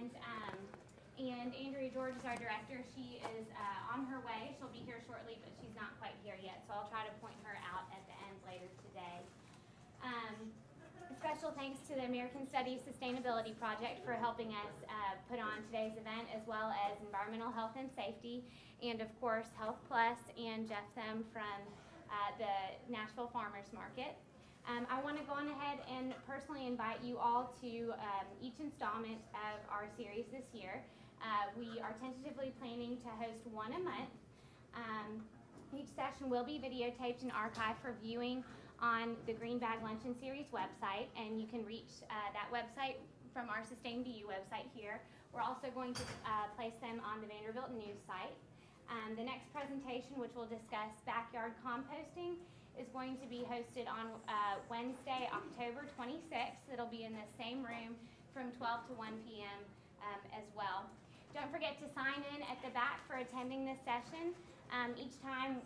And Andrea George is our director. She is on her way. She'll be here shortly, but she's not quite here yet, so I'll try to point her out at the end later today. A special thanks to the American Studies Sustainability Project for helping us put on today's event, as well as Environmental Health and Safety, and of course Health Plus and Jeff Themm from the Nashville Farmers Market. I want to go on ahead and personally invite you all to each installment of our series this year. We are tentatively planning to host one a month. Each session will be videotaped and archived for viewing on the Green Bag Luncheon Series website, and you can reach that website from our Sustain BU website here. We're also going to place them on the Vanderbilt news site. The next presentation, which will discuss backyard composting, is going to be hosted on Wednesday, October 26th. It'll be in the same room from 12 to 1 p.m. As well. Don't forget to sign in at the back for attending this session. Each time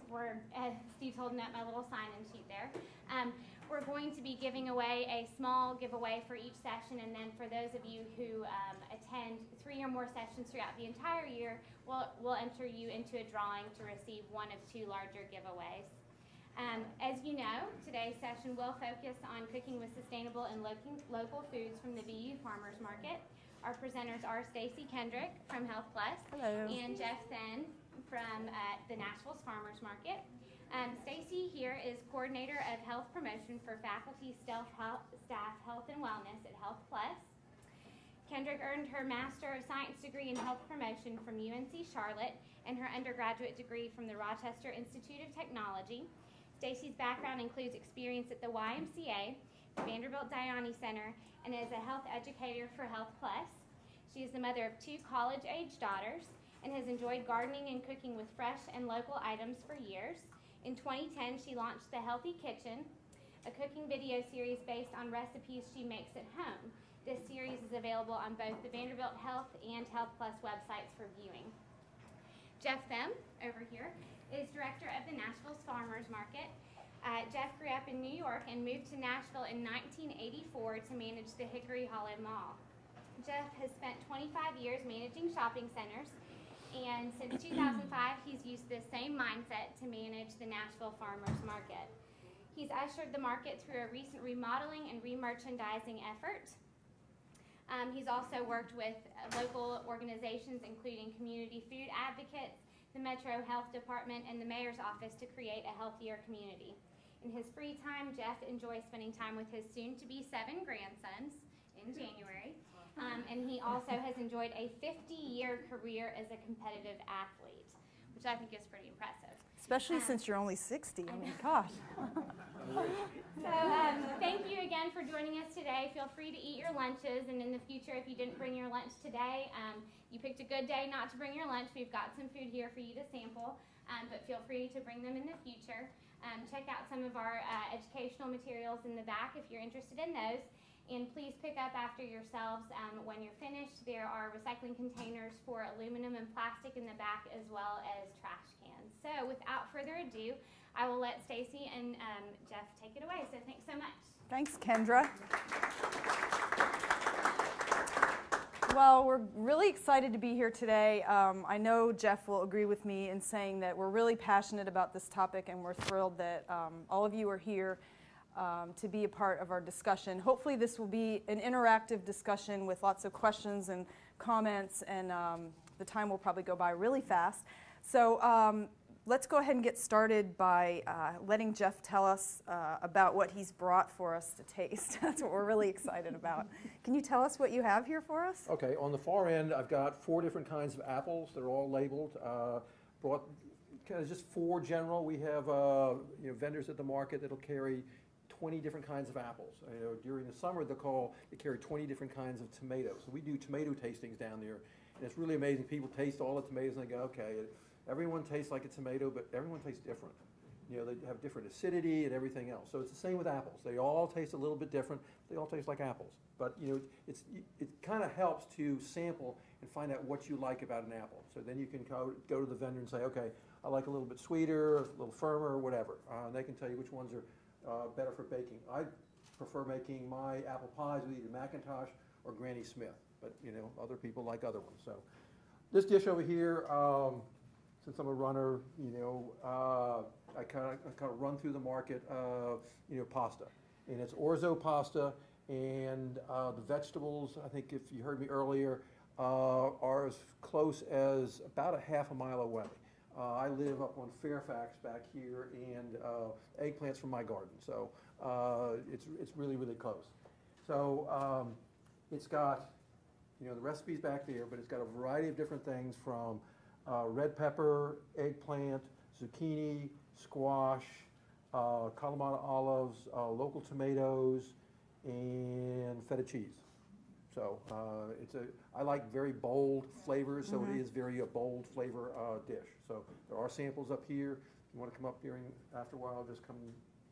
Steve's holding up my little sign-in sheet there. We're going to be giving away a small giveaway for each session, and then for those of you who attend 3 or more sessions throughout the entire year, we'll enter you into a drawing to receive one of 2 larger giveaways. As you know, today's session will focus on cooking with sustainable and local foods from the BU Farmers Market. Our presenters are Stacey Kendrick from Health Plus. Hello. And Jeff Themm from the Nashville Farmers Market. Stacey here is coordinator of health promotion for faculty, staff health and wellness at Health Plus. Kendrick earned her Master of Science degree in health promotion from UNC Charlotte and her undergraduate degree from the Rochester Institute of Technology. Stacey's background includes experience at the YMCA, the Vanderbilt Dione Center, and as a health educator for Health Plus. She is the mother of 2 college-age daughters and has enjoyed gardening and cooking with fresh and local items for years. In 2010, she launched The Healthy Kitchen, a cooking video series based on recipes she makes at home. This series is available on both the Vanderbilt Health and Health Plus websites for viewing. Jeff Themm, over here, is director of the Nashville Farmers Market. Jeff grew up in New York and moved to Nashville in 1984 to manage the Hickory Hollow Mall. Jeff has spent 25 years managing shopping centers, and since 2005, he's used this same mindset to manage the Nashville Farmers Market. He's ushered the market through a recent remodeling and re-merchandising effort. He's also worked with local organizations, including community food advocates, the Metro Health Department, and the Mayor's Office to create a healthier community. In his free time, Jeff enjoys spending time with his soon-to-be 7 grandsons in January. And he also has enjoyed a 50-year career as a competitive athlete, which I think is pretty impressive. Especially since you're only 60. I mean, gosh. So thank you again for joining us today. Feel free to eat your lunches, and in the future, if you didn't bring your lunch today, you picked a good day not to bring your lunch. We've got some food here for you to sample, but feel free to bring them in the future. Check out some of our educational materials in the back if you're interested in those. And please pick up after yourselves when you're finished. There are recycling containers for aluminum and plastic in the back, as well as trash cans. So without further ado, I will let Stacey and Jeff take it away. So thanks so much. Thanks, Kendra. Well, we're really excited to be here today. I know Jeff will agree with me in saying that we're really passionate about this topic, and we're thrilled that all of you are here to be a part of our discussion. Hopefully this will be an interactive discussion with lots of questions and comments, and the time will probably go by really fast. So let's go ahead and get started by letting Jeff tell us about what he's brought for us to taste. That's what we're really excited about. Can you tell us what you have here for us? Okay, on the far end, I've got 4 different kinds of apples. They're all labeled. Brought kind of just 4 general. We have vendors at the market that'll carry 20 different kinds of apples. During the summer, they carry 20 different kinds of tomatoes. So we do tomato tastings down there, and it's really amazing. People taste all the tomatoes and they go, okay, everyone tastes like a tomato, but everyone tastes different. They have different acidity and everything else. So it's the same with apples. They all taste a little bit different. They all taste like apples. But it kind of helps to sample and find out what you like about an apple. So then you can go to the vendor and say, okay, I like a little bit sweeter, a little firmer, or whatever. And they can tell you which ones are better for baking. I prefer making my apple pies with either Macintosh or Granny Smith, but other people like other ones. So this dish over here, since I'm a runner, I kind of run through the market, pasta, and it's Orzo pasta, and the vegetables, I think if you heard me earlier, are as close as about a half a mile away. I live up on Fairfax back here, and eggplants from my garden, so it's really, really close. So it's got, the recipe's back there, but it's got a variety of different things from red pepper, eggplant, zucchini, squash, Kalamata olives, local tomatoes, and feta cheese. So I like very bold flavors, so it is very a bold flavor dish. So there are samples up here. If you want to come up after a while, just come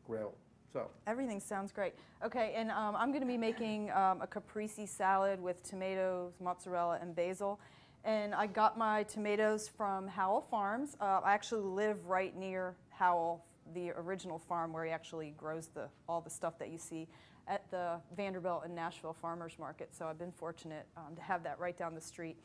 grab them. So everything sounds great. Okay, and I'm going to be making a caprese salad with tomatoes, mozzarella, and basil. And I got my tomatoes from Howell Farms. I actually live right near Howell, the original farm where he actually grows all the stuff that you see at the Vanderbilt and Nashville Farmers Market. So I've been fortunate to have that right down the street.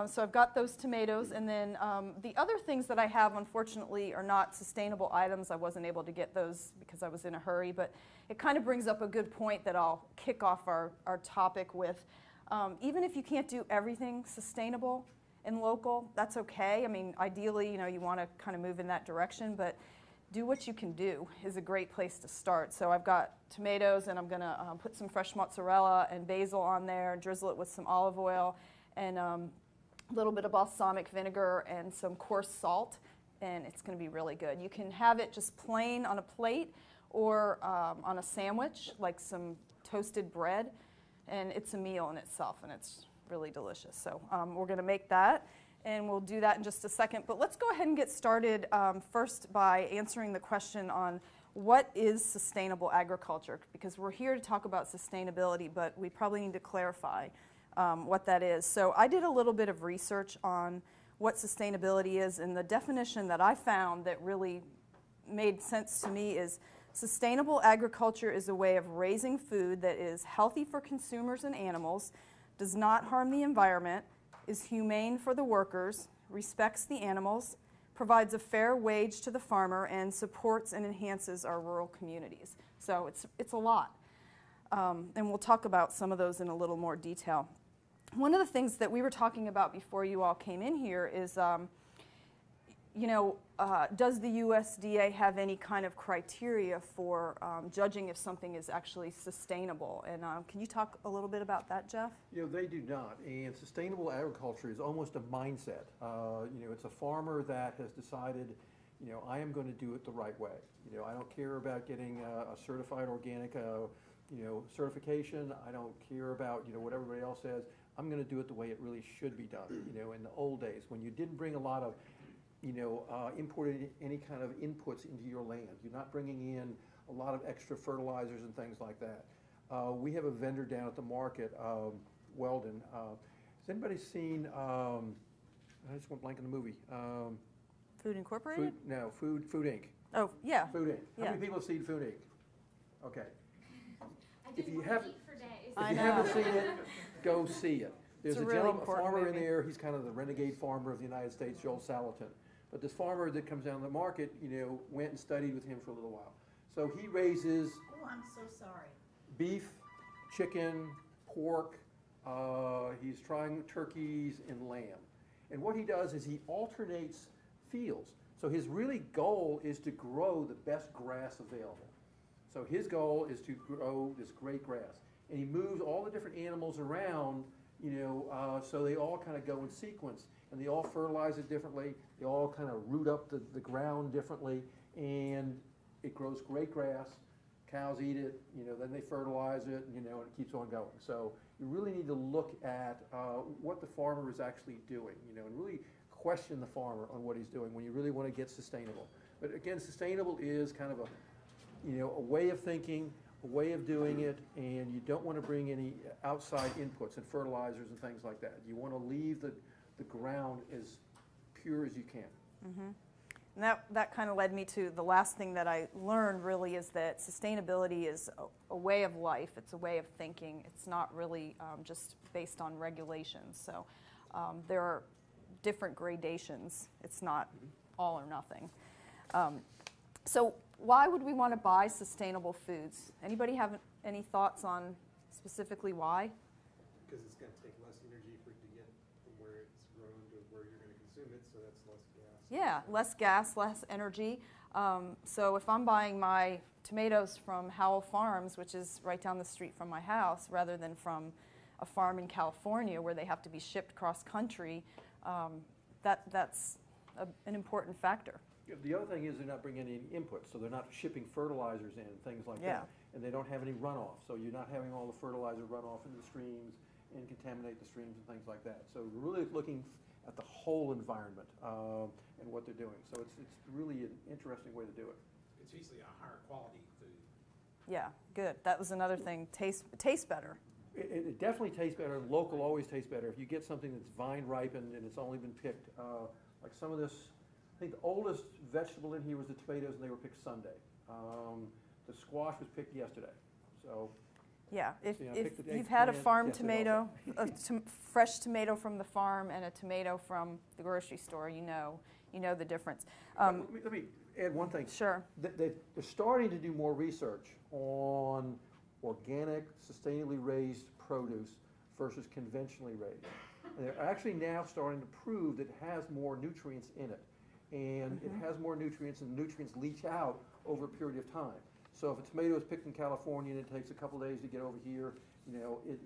So I've got those tomatoes, and then the other things that I have, unfortunately, are not sustainable items. I wasn't able to get those because I was in a hurry, but it kind of brings up a good point that I'll kick off our topic with. Even if you can't do everything sustainable and local, that's okay. I mean, ideally, you want to kind of move in that direction, but do what you can do is a great place to start. So I've got tomatoes, and I'm going to put some fresh mozzarella and basil on there, drizzle it with some olive oil, and a little bit of balsamic vinegar and some coarse salt, and it's going to be really good. You can have it just plain on a plate or on a sandwich, like some toasted bread, and it's a meal in itself, and it's really delicious. So we're going to make that, and we'll do that in just a second. But let's go ahead and get started first by answering the question on what is sustainable agriculture, because we're here to talk about sustainability, but we probably need to clarify what that is. So I did a little bit of research on what sustainability is, and the definition that I found that really made sense to me is sustainable agriculture is a way of raising food that is healthy for consumers and animals, does not harm the environment, is humane for the workers, respects the animals, provides a fair wage to the farmer, and supports and enhances our rural communities. So it's a lot. And we'll talk about some of those in a little more detail. One of the things that we were talking about before you all came in here is, does the USDA have any kind of criteria for judging if something is actually sustainable? And can you talk a little bit about that, Jeff? They do not. And sustainable agriculture is almost a mindset. It's a farmer that has decided, I am going to do it the right way. I don't care about getting a certified organic, certification. I don't care about, what everybody else says. I'm going to do it the way it really should be done. In the old days, when you didn't bring a lot of, imported any kind of inputs into your land. You're not bringing in a lot of extra fertilizers and things like that. We have a vendor down at the market, Weldon. Has anybody seen, I just went blank in the movie. Food Incorporated? Food Inc. Oh, yeah. Food Inc. Yeah. How many people have seen Food Inc? Okay. If you haven't for days. If you haven't seen it, go see it. There's a farmer in movie. there. He's kind of the renegade farmer of the United States, Joel Salatin. But this farmer that comes down to the market, went and studied with him for a little while. So he raises I'm so sorry. beef, chicken, pork. He's trying turkeys and lamb. And what he does is he alternates fields. So his really goal is to grow the best grass available. So his goal is to grow this great grass. And he moves all the different animals around, so they all kind of go in sequence. And they all fertilize it differently. They all kind of root up the ground differently. And it grows great grass. Cows eat it, then they fertilize it, and it keeps on going. So you really need to look at what the farmer is actually doing, and really question the farmer on what he's doing when you really want to get sustainable. But again, sustainable is kind of a way of thinking, a way of doing it, and you don't want to bring any outside inputs and fertilizers and things like that. You want to leave the ground as pure as you can. Mm-hmm. And that kind of led me to the last thing that I learned really is that sustainability is a way of life. It's a way of thinking. It's not really just based on regulations. So there are different gradations. It's not all or nothing. So why would we want to buy sustainable foods? Anybody have any thoughts on specifically why? Because it's going to take less energy for it to get from where it's grown to where you're going to consume it, so that's less gas. Yeah, less gas, less energy. So if I'm buying my tomatoes from Howell Farms, which is right down the street from my house, rather than from a farm in California where they have to be shipped cross country, that's an important factor. The other thing is they're not bringing any inputs, so they're not shipping fertilizers in, things like that. And they don't have any runoff, so you're not having all the fertilizer runoff into the streams and contaminate the streams and things like that. So we're really looking at the whole environment and what they're doing. So it's really an interesting way to do it. It's usually a higher quality food. Yeah, good. That was another thing. Tastes better. It definitely tastes better. Local always tastes better. If you get something that's vine ripened and it's only been picked, like some of this, I think the oldest vegetable in here was the tomatoes, and they were picked Sunday. The squash was picked yesterday. So yeah, if the you've had a eggplant farm yesterday tomato, fresh tomato from the farm and a tomato from the grocery store, you know the difference. Let me add one thing. Sure. They're starting to do more research on organic, sustainably raised produce versus conventionally raised. And they're actually now starting to prove that it has more nutrients in it. And it has more nutrients, and the nutrients leach out over a period of time. So if a tomato is picked in California and it takes a couple days to get over here,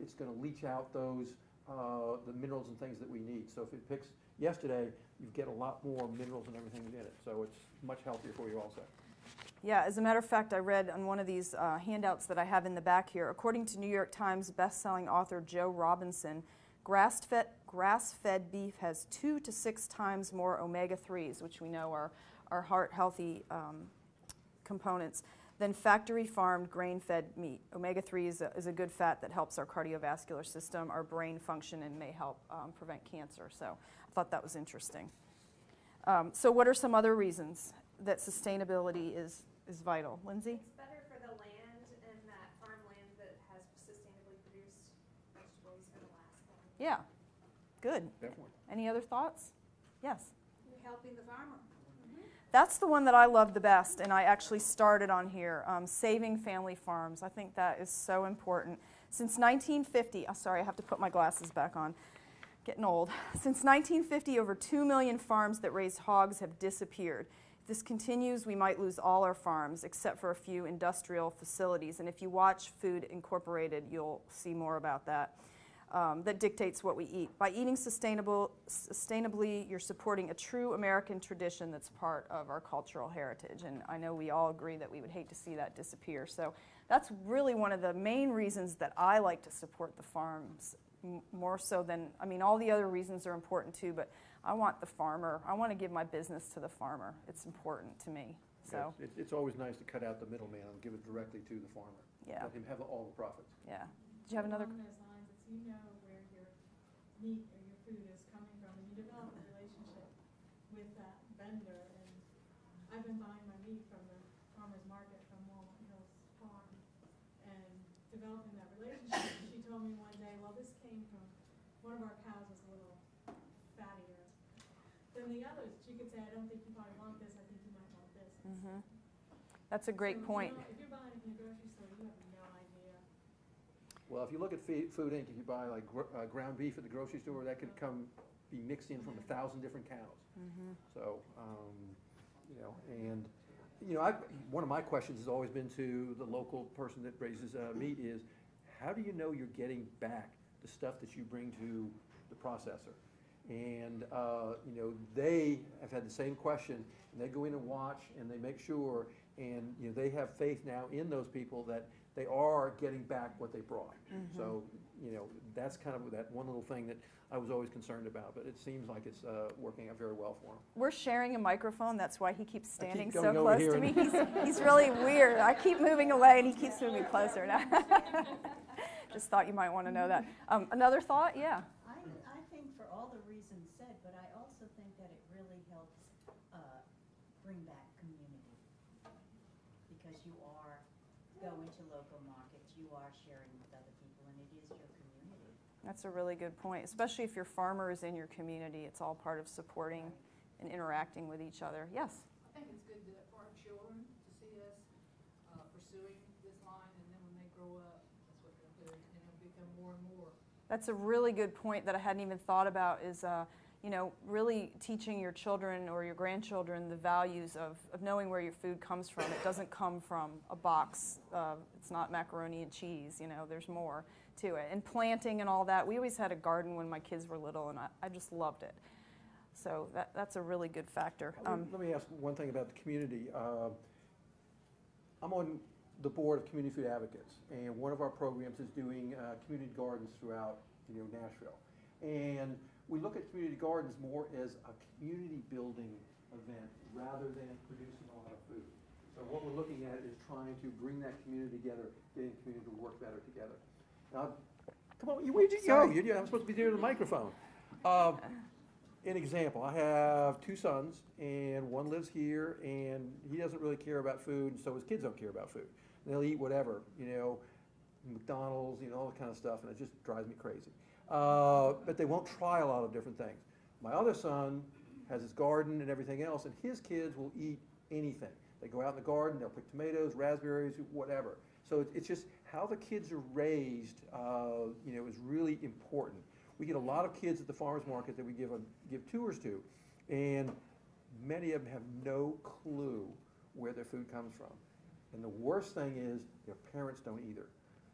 it's going to leach out those the minerals and things that we need. So if it picks yesterday, you get a lot more minerals and everything in it. So it's much healthier for you also. Yeah, as a matter of fact, I read on one of these handouts that I have in the back here, according to New York Times best-selling author Joe Robinson, grass-fed beef has 2 to 6 times more omega-3s, which we know are heart-healthy components, than factory-farmed grain-fed meat. Omega-3 is a good fat that helps our cardiovascular system, our brain function, and may help prevent cancer. So I thought that was interesting. So what are some other reasons that sustainability is vital? Lindsay? It's better for the land, and that farmland that has sustainably produced vegetables is going to last longer. Yeah, good. Definitely. Any other thoughts? Yes? You're helping the farmer. That's the one that I love the best, and I actually started on here, saving family farms. I think that is so important. Since 1950, sorry, I have to put my glasses back on, getting old. Since 1950, over 2 million farms that raise hogs have disappeared. If this continues, we might lose all our farms, except for a few industrial facilities. And if you watch Food Incorporated, you'll see more about that. That dictates what we eat. By eating sustainably, you're supporting a true American tradition that's part of our cultural heritage. And I know we all agree that we would hate to see that disappear. So that's really one of the main reasons that I like to support the farms, more so than, I mean, all the other reasons are important too, but I want the farmer, I want to give my business to the farmer. It's important to me. So it's always nice to cut out the middleman and give it directly to the farmer. Yeah. Let him have all the profits. Yeah. Did you have another? Along those lines, it's you know where your meat or your food is coming from, and you develop a relationship with that vendor. And I've been buying my meat from the farmers market from Walnut Hills Farm, and developing that relationship. She told me one day, well, this came from one of our cows was a little fattier than the others. She could say, I don't think you probably want this. I think you might want this. Mm-hmm. That's a great point. If you're buying it in the grocery store, you have no idea. Well, if you look at Food Inc., if you buy like ground beef at the grocery store, that could be mixed in from 1,000 different cows. Mm-hmm. So, one of my questions has always been to the local person that raises meat is, how do you know you're getting back the stuff that you bring to the processor? And, they have had the same question, and they go in and watch, and they make sure, and, they have faith now in those people that they are getting back what they brought. Mm-hmm. So, that's kind of that one little thing that I was always concerned about, but it seems like it's working out very well for him. We're sharing a microphone. That's why he keeps standing so going over close here to me. and- He's really weird. I keep moving away, and he keeps moving closer now. Just thought you might want to know that. Another thought? Yeah. I think for all the reasons said, but I also think that it really helps bring back community. Because you are going to local markets, you are sharing with other people, and it is your community. That's a really good point, especially if your farmers in your community. It's all part of supporting and interacting with each other. Yes? I think it's good for our children to see us pursuing this line, and then when they grow up, that's what they'll do, and it'll become more and more. That's a really good point that I hadn't even thought about is, really teaching your children or your grandchildren the values of knowing where your food comes from. It doesn't come from a box. It's not macaroni and cheese, there's more to it. And planting and all that. We always had a garden when my kids were little, and I just loved it. So that's a really good factor. Let me ask one thing about the community. I'm on the board of Community Food Advocates, and one of our programs is doing community gardens throughout Nashville. And we look at community gardens more as a community building event rather than producing a lot of food. So what we're looking at is trying to bring that community together, getting the community to work better together. Now, come on, where'd you go? I'm supposed to be near the microphone. An example, I have two sons, and one lives here, and he doesn't really care about food, and so his kids don't care about food. They'll eat whatever, McDonald's, all that kind of stuff, and it just drives me crazy. But they won't try a lot of different things. My other son has his garden and everything else, and his kids will eat anything. They go out in the garden, they'll pick tomatoes, raspberries, whatever. So it's just how the kids are raised, is really important. We get a lot of kids at the farmers market that we give tours to, and many of them have no clue where their food comes from. And the worst thing is their parents don't either.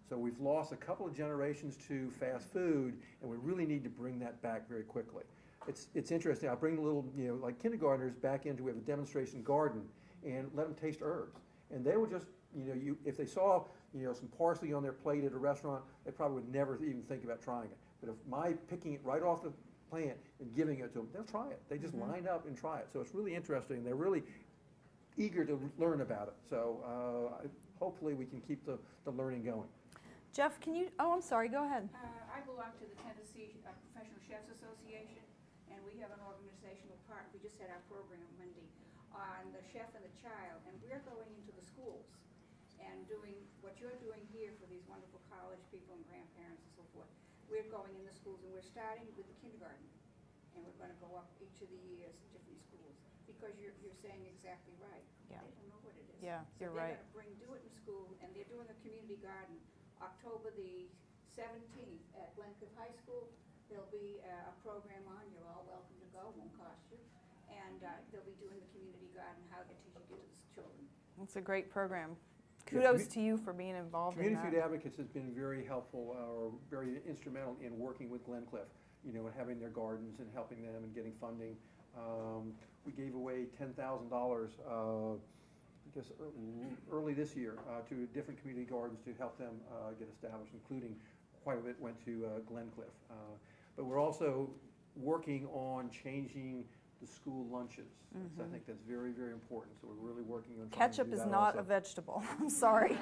So we've lost a couple of generations to fast food, and we really need to bring that back very quickly. It's interesting. I'll bring the little, like kindergartners back into, we have a demonstration garden, and let them taste herbs. And they will just, if they saw, some parsley on their plate at a restaurant, they probably would never even think about trying it. But if my picking it right off the plant and giving it to them, they'll try it. They just line up and try it. So it's really interesting. They're really eager to learn about it. So hopefully we can keep the learning going. Jeff, I'm sorry, go ahead. I belong to the Tennessee Professional Chefs Association, and we have an organizational part. We just had our program Monday on the chef and the child, and we're going into the schools and doing what you're doing here for these wonderful college people and grandparents and so forth. We're going in the schools, and we're starting with the kindergarten, and we're going to go up each of the years in different schools, because you're saying exactly right. Yeah. They don't know what it is. Yeah, you're so right. They're going to do it in school, and they're doing a community garden October the 17th at Glencliff High School. There'll be a program on. You're all welcome to go. Won't cost you. And they'll be doing the community garden, how to teach it to the children. It's a great program. Kudos to you for being involved in that. Community Food Advocates has been very helpful or very instrumental in working with Glencliff, and having their gardens and helping them and getting funding. We gave away $10,000, I guess early this year, to different community gardens to help them get established, including quite a bit went to Glencliff. But we're also working on changing the school lunches. So I think that's very, very important. So we're really working on trying to Ketchup do is that not also. a vegetable. I'm sorry.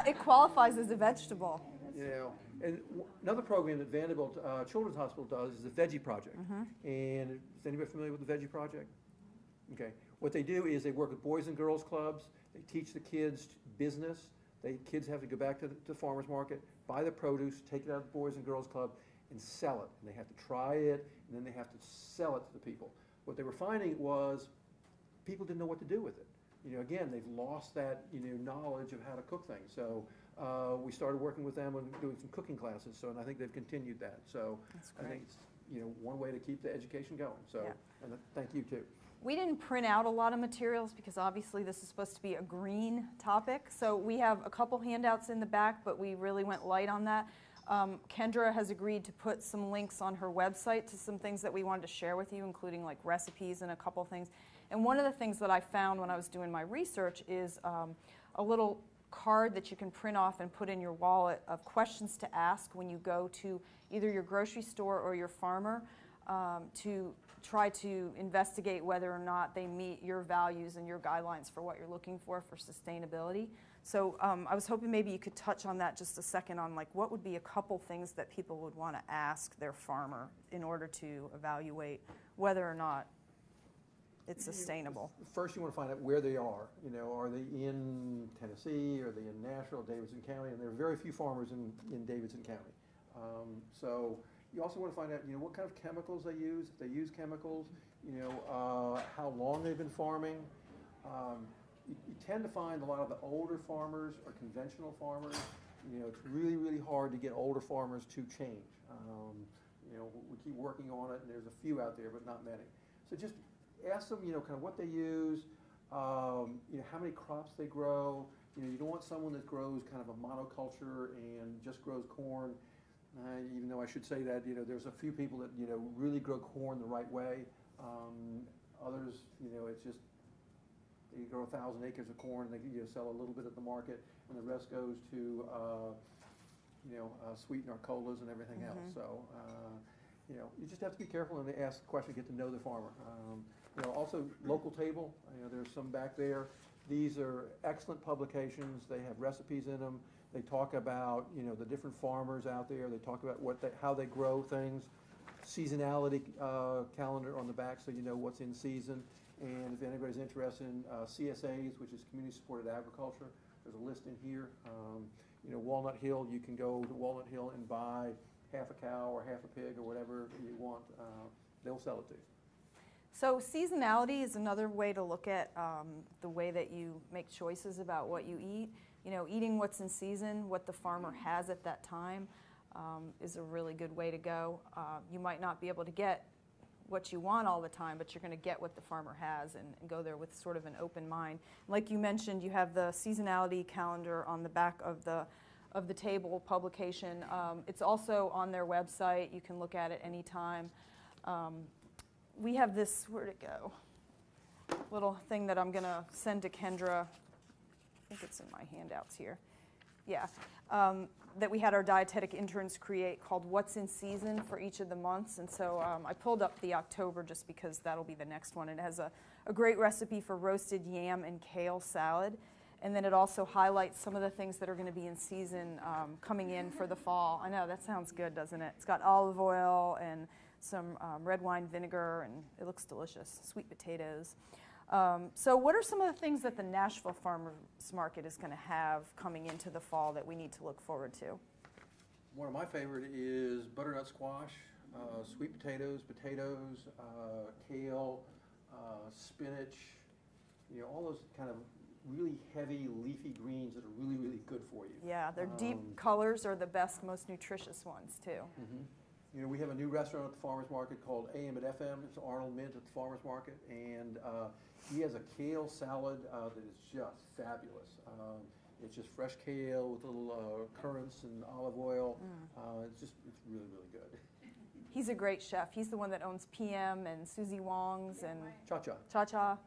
It qualifies as a vegetable. And another program that Vanderbilt Children's Hospital does is the Veggie Project. And is anybody familiar with the Veggie Project? Okay. What they do is they work with boys and girls clubs. They teach the kids business. Kids have to go back to the farmer's market, buy the produce, take it out of the boys and girls club, and sell it. And they have to try it, and then they have to sell it to the people. What they were finding was people didn't know what to do with it. Again, they've lost that knowledge of how to cook things. So we started working with them and doing some cooking classes. So, and I think they've continued that. So I think it's one way to keep the education going. So, and thank you too. We didn't print out a lot of materials because obviously this is supposed to be a green topic. So we have a couple handouts in the back, but we really went light on that. Kendra has agreed to put some links on her website to some things that we wanted to share with you, including like recipes and a couple things. And one of the things that I found when I was doing my research is a little card that you can print off and put in your wallet of questions to ask when you go to either your grocery store or your farmer to try to investigate whether or not they meet your values and your guidelines for what you're looking for sustainability. So I was hoping maybe you could touch on that just a second on like what would be a couple things that people would want to ask their farmer in order to evaluate whether or not it's sustainable? First, you want to find out where they are. You know, are they in Tennessee? Are they in Nashville, Davidson County? And there are very few farmers in Davidson County. So you also want to find out, you know, what kind of chemicals they use. If they use chemicals, you know, how long they've been farming. You tend to find a lot of the older farmers or conventional farmers. You know, it's really, really hard to get older farmers to change. You know, we keep working on it, and there's a few out there, but not many. So just ask them, you know, kind of what they use, you know, how many crops they grow. You know, you don't want someone that grows kind of a monoculture and just grows corn. Even though I should say that, you know, there's a few people that, you know, really grow corn the right way. Others, you know, it's just, they grow 1,000 acres of corn, and they, you know, sell a little bit at the market, and the rest goes to, you know, sweeten our colas and everything else. So, you know, you just have to be careful and ask the question, get to know the farmer. You know, also local table. You know, there's some back there. These are excellent publications. They have recipes in them. They talk about, you know, the different farmers out there. They talk about how they grow things. Seasonality calendar on the back, so you know what's in season. And if anybody's interested in CSAs, which is community supported agriculture, there's a list in here. You know, Walnut Hill, you can go to Walnut Hill and buy half a cow or half a pig or whatever you want. They'll sell it to you. So seasonality is another way to look at the way that you make choices about what you eat. You know, eating what's in season, what the farmer has at that time, is a really good way to go. You might not be able to get what you want all the time, but you're going to get what the farmer has and go there with sort of an open mind. Like you mentioned, you have the seasonality calendar on the back of the table publication. It's also on their website. You can look at it anytime. We have this, where'd it go? Little thing that I'm going to send to Kendra. I think it's in my handouts here. Yeah. That we had our dietetic interns create called What's in Season for each of the months. And so I pulled up the October just because that'll be the next one. It has a great recipe for roasted yam and kale salad. And then it also highlights some of the things that are going to be in season coming in for the fall. I know, that sounds good, doesn't it? It's got olive oil and some red wine vinegar, and it looks delicious. Sweet potatoes. So what are some of the things that the Nashville Farmers Market is going to have coming into the fall that we need to look forward to? One of my favorite is butternut squash, sweet potatoes, kale, spinach, you know, all those kind of really heavy leafy greens that are really, really good for you. Yeah, their deep colors are the best, most nutritious ones too. You know, we have a new restaurant at the Farmers Market called AM at FM. It's Arnold Mint at the Farmers Market, and he has a kale salad that is just fabulous. It's just fresh kale with little currants and olive oil. It's really, really good. He's a great chef. He's the one that owns PM and Susie Wong's and Cha-Cha.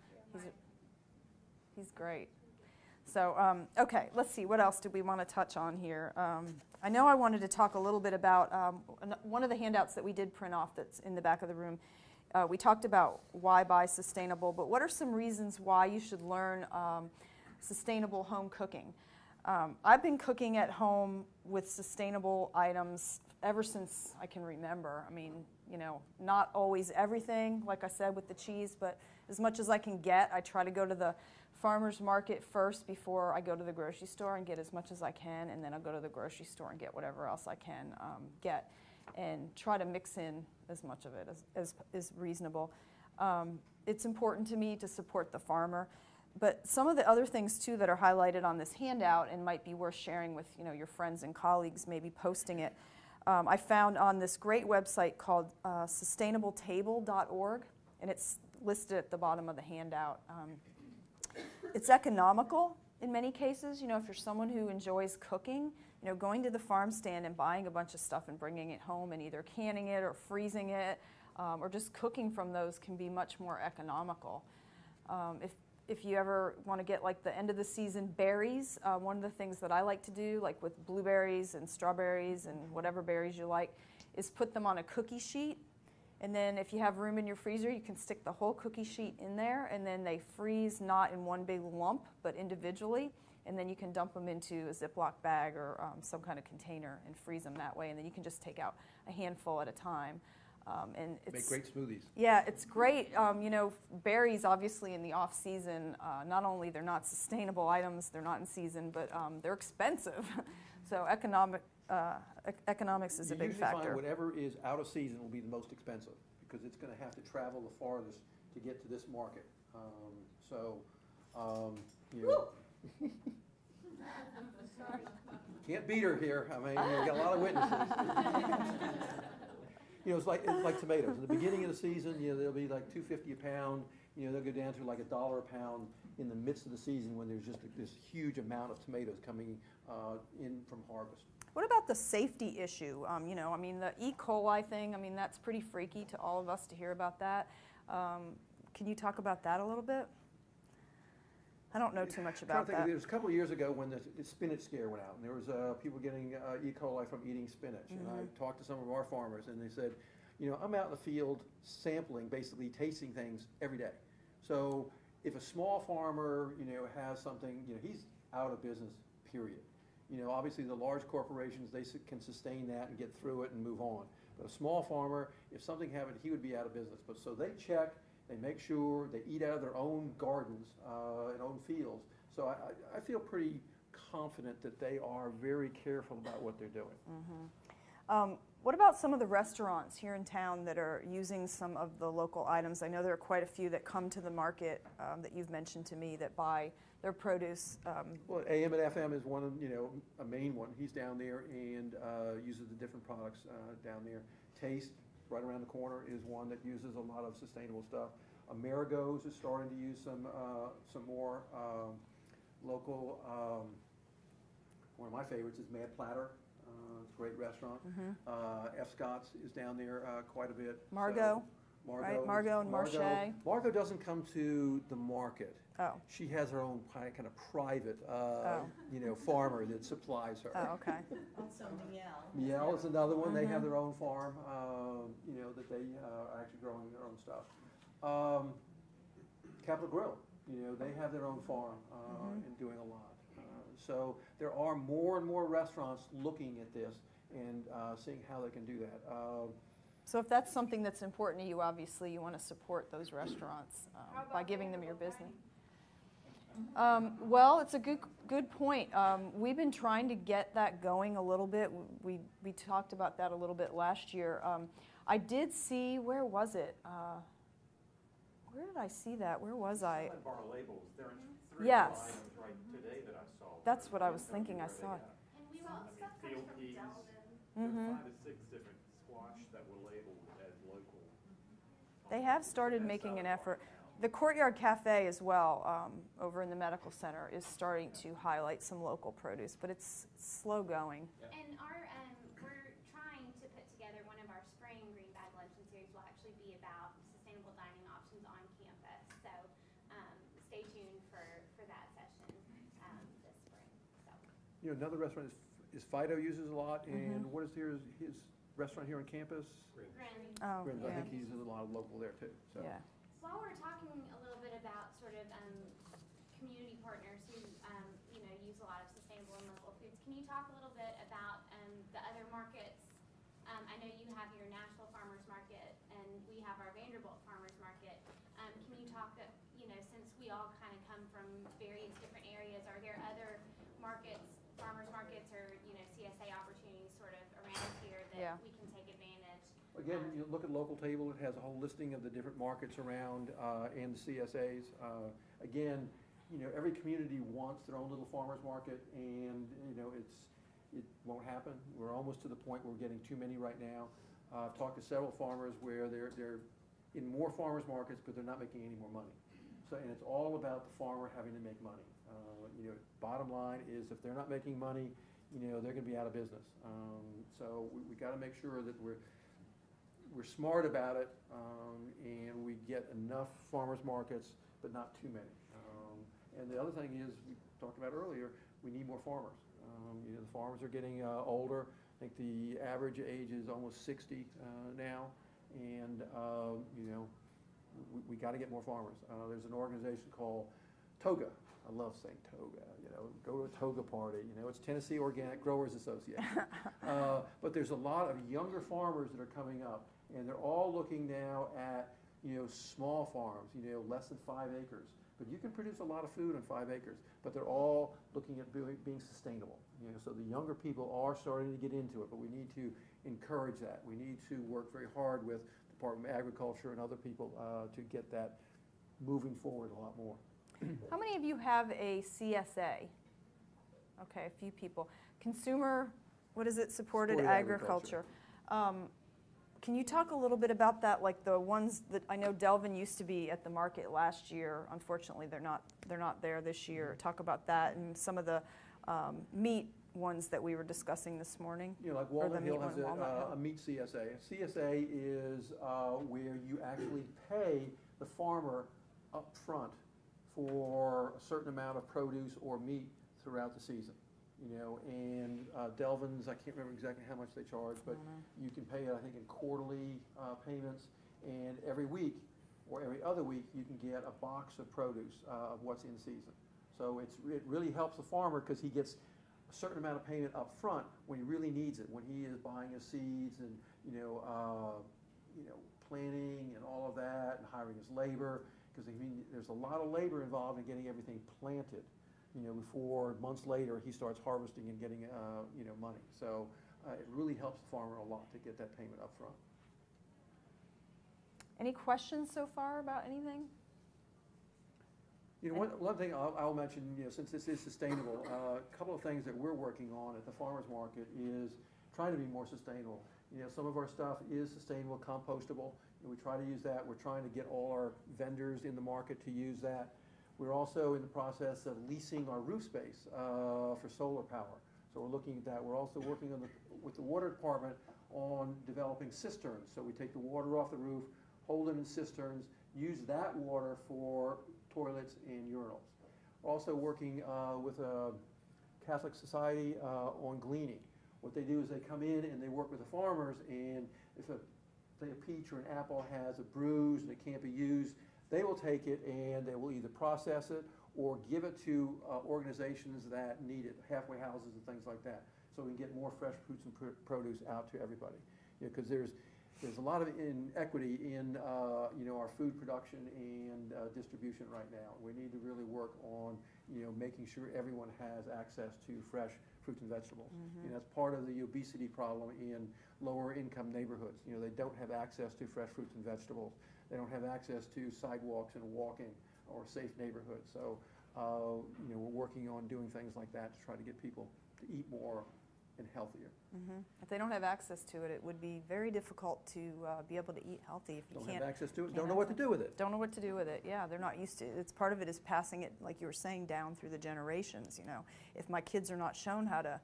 He's great. So, okay, let's see. What else do we want to touch on here? I know I wanted to talk a little bit about one of the handouts that we did print off that's in the back of the room. We talked about why buy sustainable, but what are some reasons why you should learn sustainable home cooking? I've been cooking at home with sustainable items ever since I can remember. I mean, you know, not always everything, like I said, with the cheese, but as much as I can get. I try to go to the farmer's market first before I go to the grocery store and get as much as I can, and then I'll go to the grocery store and get whatever else I can get, and try to mix in as much of it as is reasonable. It's important to me to support the farmer, but some of the other things too that are highlighted on this handout and might be worth sharing with, you know, your friends and colleagues, maybe posting it. I found on this great website called sustainabletable.org, and it's listed at the bottom of the handout. It's economical in many cases. You know, if you're someone who enjoys cooking, you know, going to the farm stand and buying a bunch of stuff and bringing it home and either canning it or freezing it or just cooking from those can be much more economical. If you ever want to get like the end of the season berries, one of the things that I like to do, like with blueberries and strawberries and whatever berries you like, is put them on a cookie sheet. And then if you have room in your freezer, you can stick the whole cookie sheet in there, and then they freeze not in one big lump, but individually. And then you can dump them into a Ziploc bag or some kind of container and freeze them that way. And then you can just take out a handful at a time. And it's, Make great smoothies. yeah, it's great. You know, berries obviously in the off season, not only they're not sustainable items, they're not in season, but they're expensive. So economics is a big You usually factor. find whatever is out of season will be the most expensive because it's going to have to travel the farthest to get to this market. You know, can't beat her here. I mean, we've got a lot of witnesses. You know, it's like tomatoes. In the beginning of the season, you know, they'll be like $2.50 a pound. You know, they'll go down to like $1 a pound in the midst of the season when there's just this huge amount of tomatoes coming in from harvest. What about the safety issue? You know, I mean, the E. coli thing, I mean, that's pretty freaky to all of us to hear about that. Can you talk about that a little bit? I don't know too much about that. There was a couple of years ago when the spinach scare went out, and there was people getting E. coli from eating spinach. And I talked to some of our farmers, and they said, you know, I'm out in the field sampling, basically tasting things every day. So if a small farmer, you know, has something, you know, he's out of business, period. You know, obviously the large corporations, they can sustain that and get through it and move on. But a small farmer, if something happened, he would be out of business. But so they check, they make sure, they eat out of their own gardens and own fields. So I feel pretty confident that they are very careful about what they're doing. What about some of the restaurants here in town that are using some of the local items? I know there are quite a few that come to the market that you've mentioned to me that buy their produce. Well, AM and FM is one of, you know, a main one. He's down there and uses the different products down there. Taste, right around the corner, is one that uses a lot of sustainable stuff. Amerigo's is starting to use some more local. One of my favorites is Mad Platter. It's a great restaurant. F. Scott's is down there quite a bit. Margot, so right? Margot and Marché. Margot doesn't come to the market. Oh. She has her own kind of private, you know, farmer that supplies her. Oh, okay. Also Miel. Miel is another one. They have their own farm, you know, that they are actually growing their own stuff. Capitol Grill, you know, they have their own farm and doing a lot. So there are more and more restaurants looking at this and seeing how they can do that. So if that's something that's important to you, obviously you want to support those restaurants by giving them your business. Well, it's a good point. We've been trying to get that going a little bit. We talked about that a little bit last year. I did see, where was it? Where did I see that? Where was I? Bar labels. There are three Yes. items right today that I saw. That's what I was thinking. I saw it. And we all stuff comes Field from peas. Delden. There are 5 to 6 different squash that were labeled as local. They have started making an effort. The Courtyard Cafe as well, over in the medical center, is starting to highlight some local produce, but it's slow going. And our, we're trying to put together one of our spring Green Bag Luncheon Series will actually be about sustainable dining options on campus. So stay tuned for that session this spring. So. You know, another restaurant is Fido uses a lot, and what is his restaurant here on campus? Grin. Oh, Grin's. I yeah. think he uses a lot of local there too. So. Yeah. While we're talking a little bit about sort of community partners who you know, use a lot of sustainable and local foods, can you talk a little bit about the other markets? I know you have your Nashville Farmers Market, and we have our Vanderbilt Farmers Market. Can you talk, you know, since we all kind of come from various different areas, are there other markets, farmers markets, or you know, CSA opportunities sort of around here that we can take advantage? Again, you look at local table, it has a whole listing of the different markets around and the CSAs. Again, you know, every community wants their own little farmer's market, and you know, it won't happen. We're almost to the point where we're getting too many right now. I've talked to several farmers where they're in more farmers markets, but they're not making any more money. So, and it's all about the farmer having to make money. You know, bottom line is if they're not making money, you know, they're going to be out of business. So we got to make sure that we're smart about it, and we get enough farmers markets, but not too many. And the other thing is, we talked about earlier, we need more farmers. You know, the farmers are getting older. I think the average age is almost 60 now, and you know, we got to get more farmers. There's an organization called TOGA, I love saying toga, go to a toga party, it's Tennessee Organic Growers Association. But there's a lot of younger farmers that are coming up, and they're all looking now at, small farms, less than 5 acres. But you can produce a lot of food on 5 acres, but they're all looking at being sustainable. So the younger people are starting to get into it, but we need to encourage that. We need to work very hard with the Department of Agriculture and other people to get that moving forward a lot more. How many of you have a CSA? Okay, a few people. Consumer, what is it, supported agriculture. Can you talk a little bit about that, like the ones that I know Delvin used to be at the market last year. Unfortunately, they're not there this year. Talk about that and some of the meat ones that we were discussing this morning. Like Walnut Hill has a meat CSA. A CSA is where you actually pay the farmer up front for a certain amount of produce or meat throughout the season. And Delvin's, I can't remember exactly how much they charge, but you can pay it, I think, in quarterly payments, and every week or every other week you can get a box of produce of what's in season. So it really helps the farmer because he gets a certain amount of payment up front when he really needs it, when he is buying his seeds and planting and all of that, and hiring his labor, because there's a lot of labor involved in getting everything planted. Before months later he starts harvesting and getting money. So it really helps the farmer a lot to get that payment up front. Any questions so far about anything? One thing I'll mention, since this is sustainable, a couple of things that we're working on at the farmers market is trying to be more sustainable. Some of our stuff is sustainable, compostable, and we try to use that. We're trying to get all our vendors in the market to use that. We're also in the process of leasing our roof space for solar power. So we're looking at that. We're also working with the water department on developing cisterns. So we take the water off the roof, hold it in cisterns, use that water for toilets and urinals. We're also working with a Catholic society on gleaning. What they do is they come in and they work with the farmers, and if say a peach or an apple has a bruise and it can't be used, they will take it and they will either process it or give it to organizations that need it, halfway houses and things like that, so we can get more fresh fruits and produce out to everybody. Because there's a lot of inequity in our food production and distribution right now. We need to really work on making sure everyone has access to fresh fruits and vegetables. That's part of the obesity problem in lower income neighborhoods. They don't have access to fresh fruits and vegetables. They don't have access to sidewalks and walking or safe neighborhoods. So we're working on doing things like that to try to get people to eat more and healthier. If they don't have access to it, it would be very difficult to be able to eat healthy if you don't can't have access to it. Don't know what to do with it. Don't know what to do with it. Yeah, they're not used to it. It's part of it is passing it, like you were saying, down through the generations. If my kids are not shown how to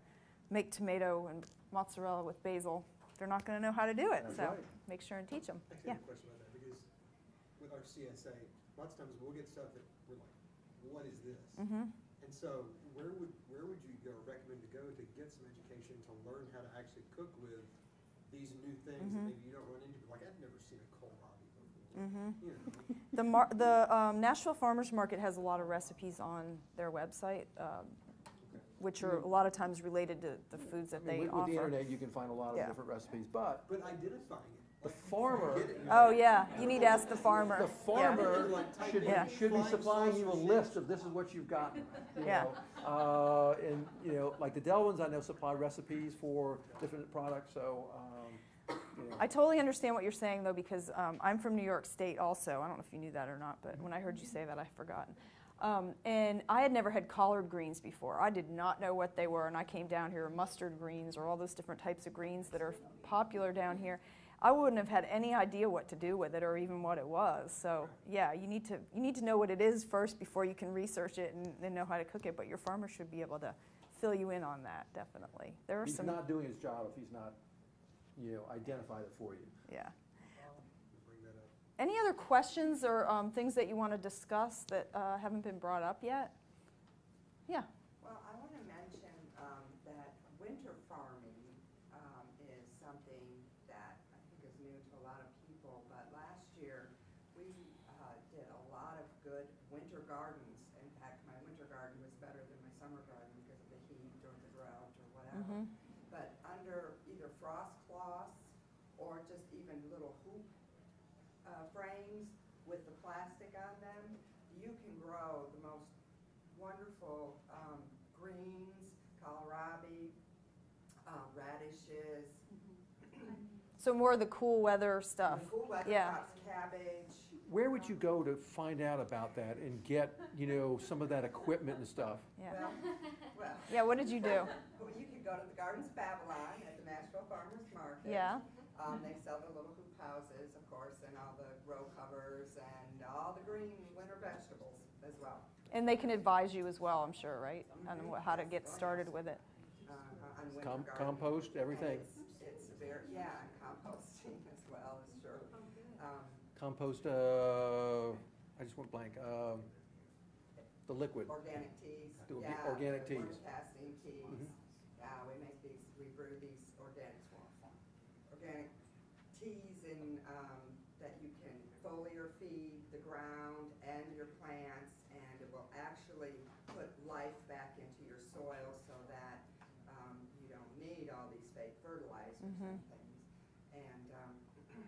make tomato and mozzarella with basil, they're not going to know how to do it. That's so right. Make sure and teach them. Actually, I have a question about that, because with our CSA, lots of times we'll get stuff that we're like, what is this? And so where would you go, recommend to go to get some education to learn how to actually cook with these new things that maybe you don't run into? Like, I've never seen a kohlrabi before. The Nashville Farmers Market has a lot of recipes on their website, which are a lot of times related to the foods that they offer. With the internet, you can find a lot of different recipes, but identifying it. The farmer. Oh yeah, you need to ask the farmer. The farmer should be supplying you a list of this is what you've gotten. And like the Delvins, I know supply recipes for different products. So I totally understand what you're saying though, because I'm from New York State also. I don't know if you knew that or not, but when I heard you say that, I've forgotten. And I had never had collard greens before. I did not know what they were, and I came down here, mustard greens or all those different types of greens that are popular down here. I wouldn't have had any idea what to do with it or even what it was. So yeah, you need to know what it is first before you can research it and then know how to cook it. But your farmer should be able to fill you in on that, definitely. There are he's some. not doing his job if he's not, identified it for you. Yeah. Bring that up. Any other questions or things that you want to discuss that haven't been brought up yet? Yeah. Well, I want to mention that winter farming is something that I think is new to a lot of people, but last year we did a lot of good winter gardens. In fact, my winter garden or just even little hoop frames with the plastic on them, you can grow the most wonderful greens, kohlrabi, radishes. So more of the cool weather stuff. The cool weather Yeah. crops, cabbage. Where would you go to find out about that and get, some of that equipment and stuff? Yeah. Well, Yeah, what did you do? well, you could go to the Gardens Babylon at the Nashville Farmers Market. Yeah. They sell the little hoop houses, of course, and all the row covers and all the green winter vegetables as well. And they can advise you as well, I'm sure, right? On how to get started with it. On winter gardening. Compost, everything. It's very, yeah, and composting as well, is sure. Compost, I just went blank, the liquid. Organic teas. Do Yeah, organic the teas. potassium teas. Mhm. Yeah, we brew these organic teas in, that you can foliar feed the ground and your plants, and it will actually put life back into your soil so that you don't need all these fake fertilizers and things. And you can.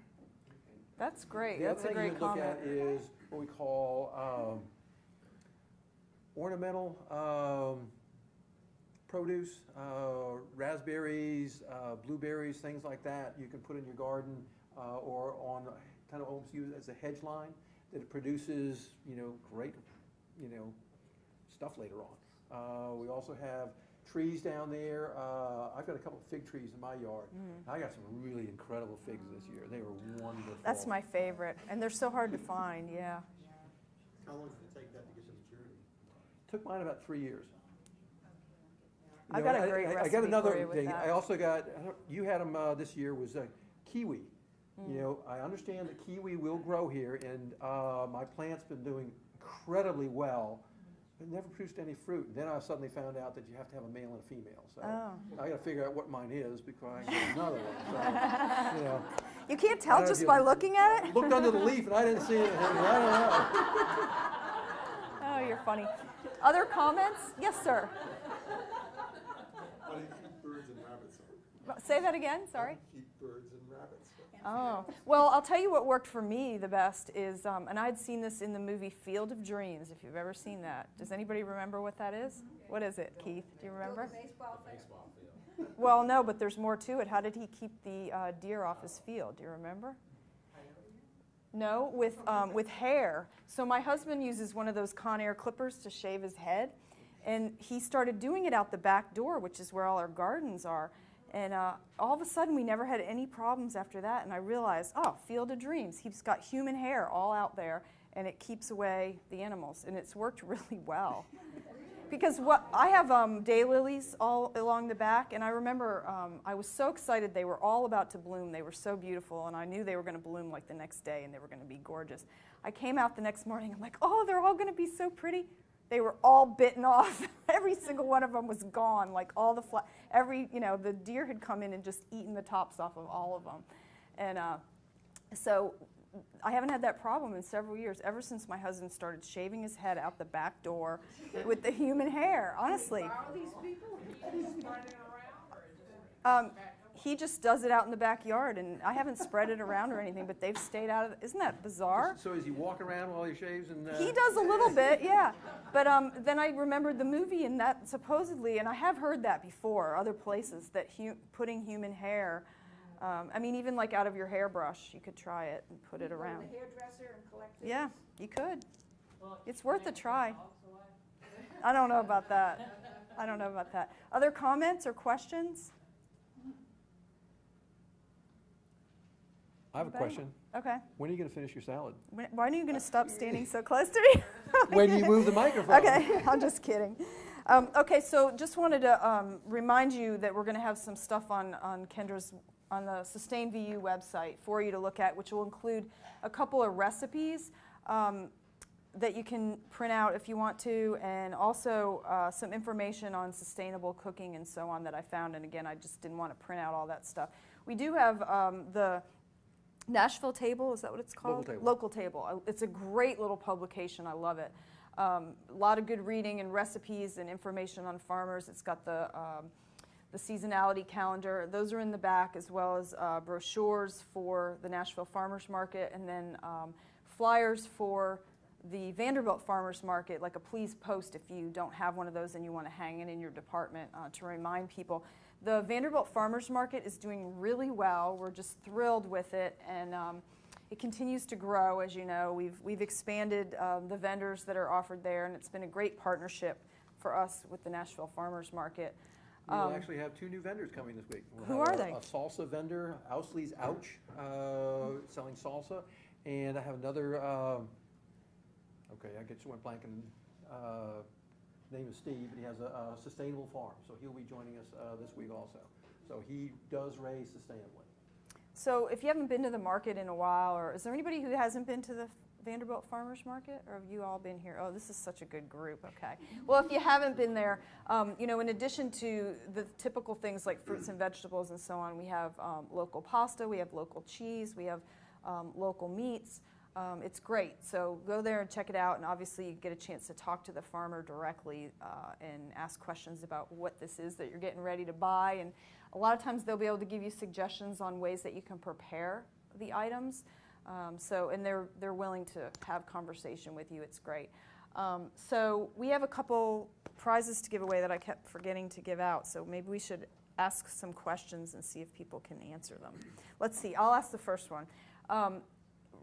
That's great. The other That's a thing great you look comment. at is what we call ornamental produce, raspberries, blueberries, things like that. You can put in your garden or on kind of almost use it as a hedge line that it produces, great, stuff later on. We also have trees down there. I've got a couple of fig trees in my yard. I got some really incredible figs this year. They were wonderful. That's my favorite. And they're so hard to find, yeah. How long did it take that to get to maturity? Took mine about 3 years. I got a great I recipe got another for you with thing. that. I also got, you had them this year, was kiwi. I understand that kiwi will grow here, and my plant's been doing incredibly well, but never produced any fruit. Then I suddenly found out that you have to have a male and a female. So I got to figure out what mine is before I can get another one. So, You can't tell just by looking at it? Looked under the leaf and I didn't see anything. I don't know. Oh, you're funny. Other comments? Yes, sir. How do you keep birds and rabbits on? Say that again, sorry. Keep birds and rabbits. Oh, well, I'll tell you what worked for me the best is, and I'd seen this in the movie Field of Dreams, if you've ever seen that. Does anybody remember what that is? What is it, Keith? Do you remember? Baseball field. Well, no, but there's more to it. How did he keep the deer off his field? Do you remember? No, with hair. So my husband uses one of those Conair clippers to shave his head, and he started doing it out the back door, which is where all our gardens are. And all of a sudden, we never had any problems after that. And I realized, oh, Field of Dreams. He's got human hair all out there, and it keeps away the animals. And it's worked really well. Because I have daylilies all along the back, and I remember I was so excited. They were all about to bloom. They were so beautiful, and I knew they were going to bloom like the next day, and they were going to be gorgeous. I came out the next morning. I'm like, oh, they're all going to be so pretty. They were all bitten off. Every single one of them was gone. Like all the the deer had come in and just eaten the tops off of all of them. And so I haven't had that problem in several years, ever since my husband started shaving his head out the back door with the human hair, honestly. Are these people spreading around, or is it He just does it out in the backyard, and I haven't spread it around or anything, but they've stayed out of it. Isn't that bizarre? So is he walking around while he shaves? And He does a little bit, yeah. But then I remembered the movie, and that supposedly, and I have heard that before, other places, that putting human hair, I mean, even like out of your hairbrush, you could try it and put it around. The hairdresser and collect it. Yeah, you could. It's worth a try. I don't know about that. I don't know about that. Other comments or questions? I have a question. Okay. When are you going to finish your salad? Why are you going to stop standing so close to me? When you move the microphone. Okay, I'm just kidding. Okay, so just wanted to remind you that we're going to have some stuff on Kendra's, on the Sustain VU website for you to look at, which will include a couple of recipes that you can print out if you want to, and also some information on sustainable cooking and so on that I found. And again, I just didn't want to print out all that stuff. We do have the Nashville Table, is that what it's called? Local Table. Local Table. It's a great little publication. I love it. A lot of good reading and recipes and information on farmers. It's got the the Seasonality Calendar. Those are in the back, as well as brochures for the Nashville Farmers Market, and then flyers for the Vanderbilt Farmers Market, like a please post if you don't have one of those and you want to hang it in your department to remind people. The Vanderbilt Farmers Market is doing really well. We're just thrilled with it, and it continues to grow. As you know, we've expanded the vendors that are offered there, and it's been a great partnership for us with the Nashville Farmers Market. We'll actually have 2 new vendors coming this week. We'll Who have are they? A salsa vendor, Ousley's Ouch, selling salsa, and I have another. Okay, I just went blank, and name is Steve, and he has a sustainable farm, so he'll be joining us this week also. So he does raise sustainably. So if you haven't been to the market in a while, or is there anybody who hasn't been to the Vanderbilt Farmers Market, or have you all been here? Oh, this is such a good group. Okay. Well, if you haven't been there, you know, in addition to the typical things like fruits and vegetables and so on, we have local pasta, we have local cheese, we have local meats. It's great. So go there and check it out, and obviously you get a chance to talk to the farmer directly and ask questions about what this is that you're getting ready to buy. And a lot of times they'll be able to give you suggestions on ways that you can prepare the items. And they're willing to have conversation with you. It's great. So we have a couple prizes to give away that I kept forgetting to give out. So maybe we should ask some questions and see if people can answer them. Let's see. I'll ask the first one.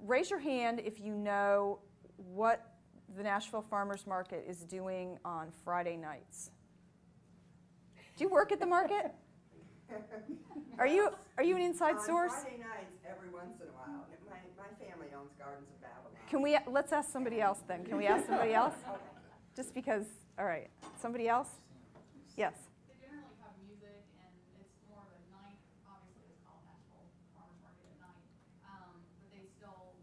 Raise your hand if you know what the Nashville Farmers Market is doing on Friday nights. Do you work at the market? Are you an inside source? On Friday nights, every once in a while. My family owns Gardens of Babylon. Can we? Let's ask somebody else then. Can we ask somebody else? Just because. All right. Somebody else? Yes. They generally have music, and it's more of a night. Obviously, it's called Nashville Farmers Market at night. But they still,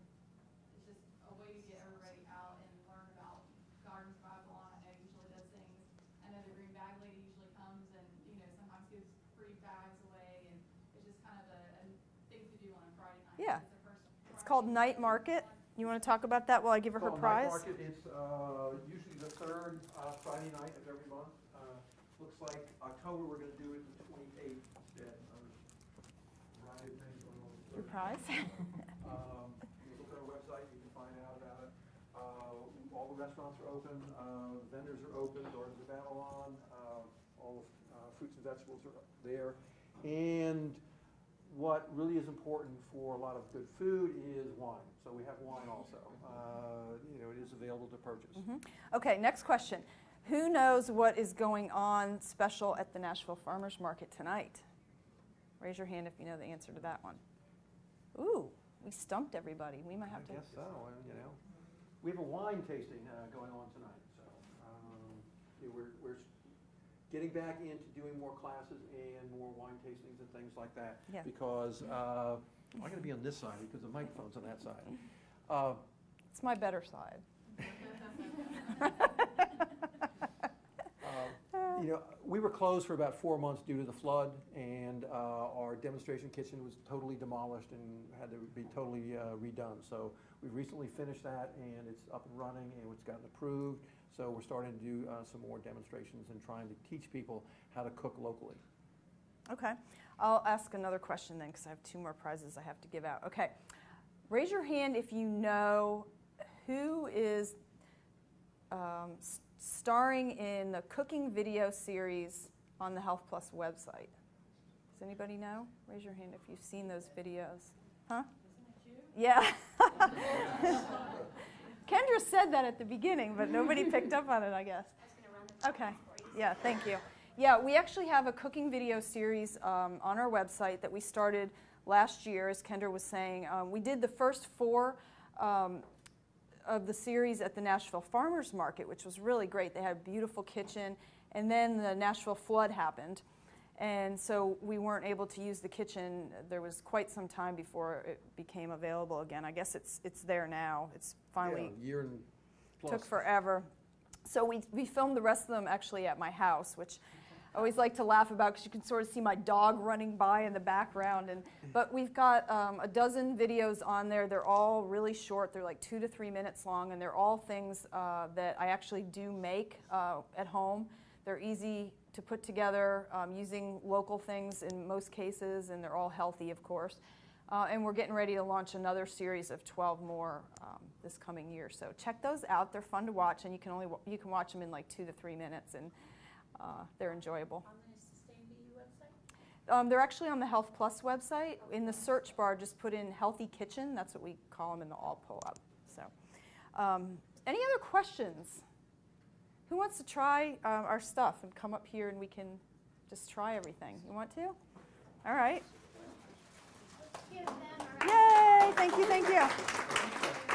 it's just a way to get everybody out and learn about Gardens of Babylon. I know usually does things. I know the Green Bag lady usually comes and, you know, sometimes gives free bags away, and it's just kind of a thing to do on a Friday night. Yeah. It's It's called Night Market. You want to talk about that while I give her her prize? Night Market, it's usually the 3rd Friday night of every month. Looks like October we're going to do it the 28th instead. Your prize? You look at our website, you can find out about it. All the restaurants are open, vendors are open, Gardens of Babylon, all the fruits and vegetables are there. And what really is important for a lot of good food is wine. So we have wine also. You know, it is available to purchase. Mm-hmm. Okay, next question. Who knows what is going on special at the Nashville Farmers Market tonight? Raise your hand if you know the answer to that one. Ooh, we stumped everybody. We might have to. I guess so. You know, we have a wine tasting going on tonight. So you know, we're getting back into doing more classes and more wine tastings and things like that. Yeah. Because I'm going to be on this side because the microphone's on that side. It's my better side. You know, we were closed for about 4 months due to the flood, and our demonstration kitchen was totally demolished and had to be totally redone. So we recently finished that, and it's up and running, and it's gotten approved. So we're starting to do some more demonstrations and trying to teach people how to cook locally. Okay. I'll ask another question then because I have 2 more prizes I have to give out. Okay. Raise your hand if you know who is starring in the cooking video series on the Health Plus website. Does anybody know? Raise your hand if you've seen those videos. Huh? Isn't it you? Yeah. Kendra said that at the beginning, but nobody picked up on it, I guess. Okay. Yeah, thank you. Yeah, we actually have a cooking video series on our website that we started last year, as Kendra was saying. We did the first 4 of the series at the Nashville Farmers Market, which was really great. They had a beautiful kitchen, and then the Nashville flood happened. And so we weren't able to use the kitchen. There was quite some time before it became available again. I guess it's there now. It's finally year and plus. Took forever. So we filmed the rest of them actually at my house, which I always like to laugh about because you can sort of see my dog running by in the background. But we've got a dozen videos on there. They're all really short. They're like 2 to 3 minutes long, and they're all things that I actually do make at home. They're easy to put together using local things in most cases, and they're all healthy, of course. And we're getting ready to launch another series of 12 more this coming year. So check those out. They're fun to watch, and you can watch them in like 2 to 3 minutes, and they're enjoyable. On the Sustain BU website? They're actually on the Health Plus website. In the search bar, just put in Healthy Kitchen. That's what we call them, and they'll all pull up. So, any other questions? Who wants to try our stuff and come up here and we can just try everything? You want to? All right. Give them a round. Yay! Thank you, thank you.